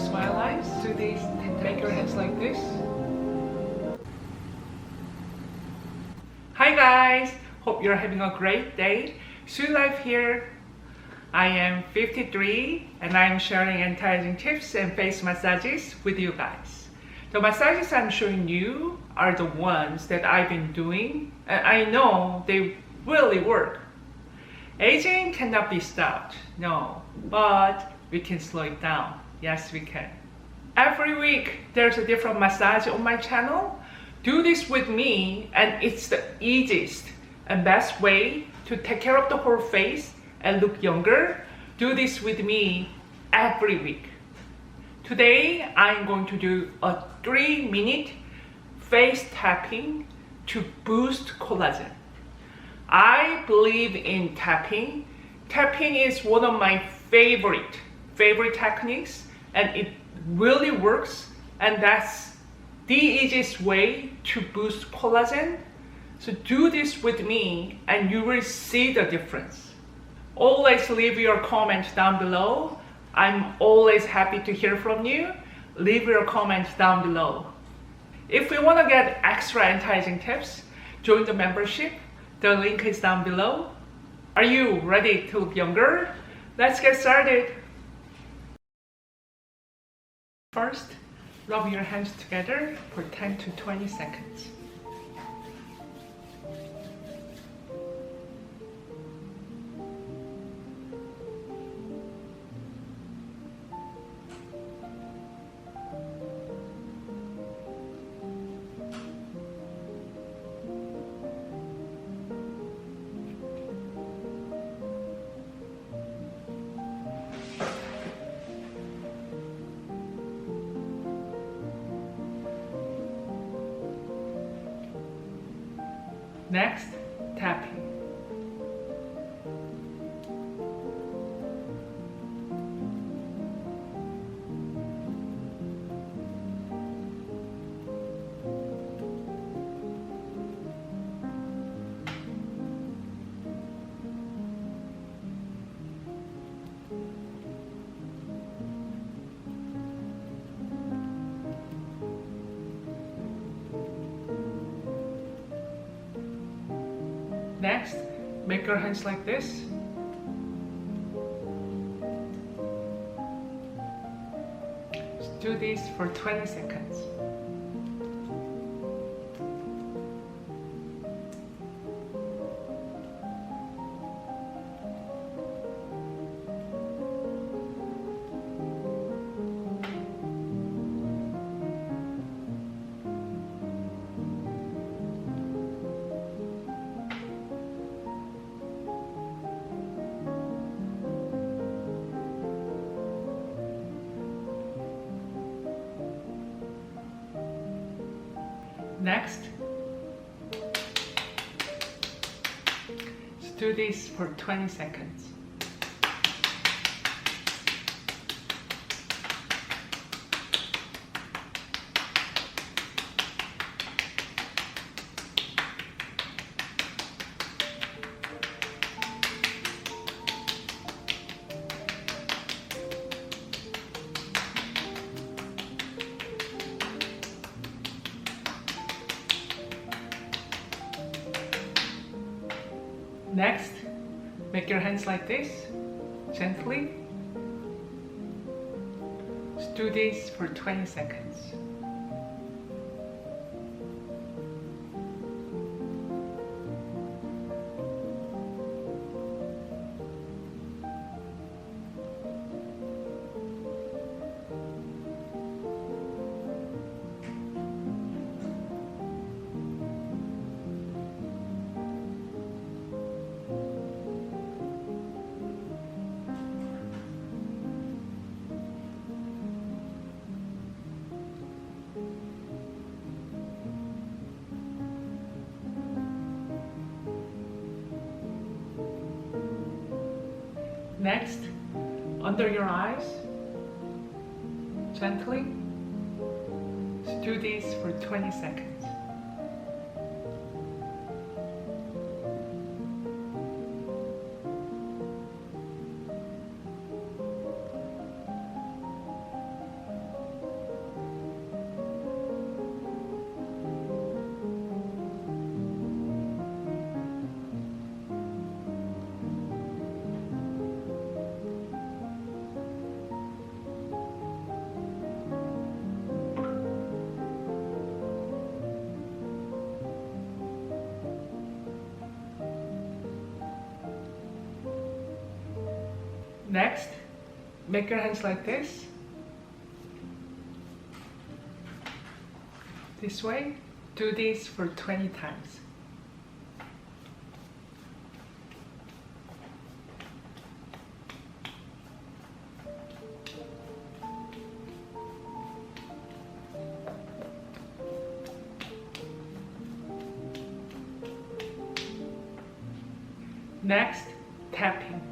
Sooeylife. Do these, make your hands like this. Hi guys, hope you're having a great day. Sooeylife here. I am 53 and I'm sharing anti-aging tips and face massages with you guys. The massages I'm showing you are the ones that I've been doing and I know they really work. Aging cannot be stopped, no, but we can slow it down. Yes, we can. Every week there's a different massage on my channel. Do this with me and it's the easiest and best way to take care of the whole face and look younger. Do this with me every week. Today I'm going to do a 3-minute face tapping to boost collagen. I believe in tapping. Tapping is one of my favorite techniques and it really works, and that's the easiest way to boost collagen. So do this with me and you will see the difference. Always leave your comments down below. I'm always happy to hear from you. Leave your comments down below. If you want to get extra anti-aging tips, join the membership. The link is down below. Are you ready to look younger? Let's get started. First, rub your hands together for 10 to 20 seconds. Next, tapping. Next, make your hands like this. Just do this for 20 seconds. Next, just do this for 20 seconds. Next, make your hands like this, gently. Just do this for 20 seconds. Next, under your eyes, gently. Just do this for 20 seconds. Next, make your hands like this. This way. Do this for 20 times. Next, tapping.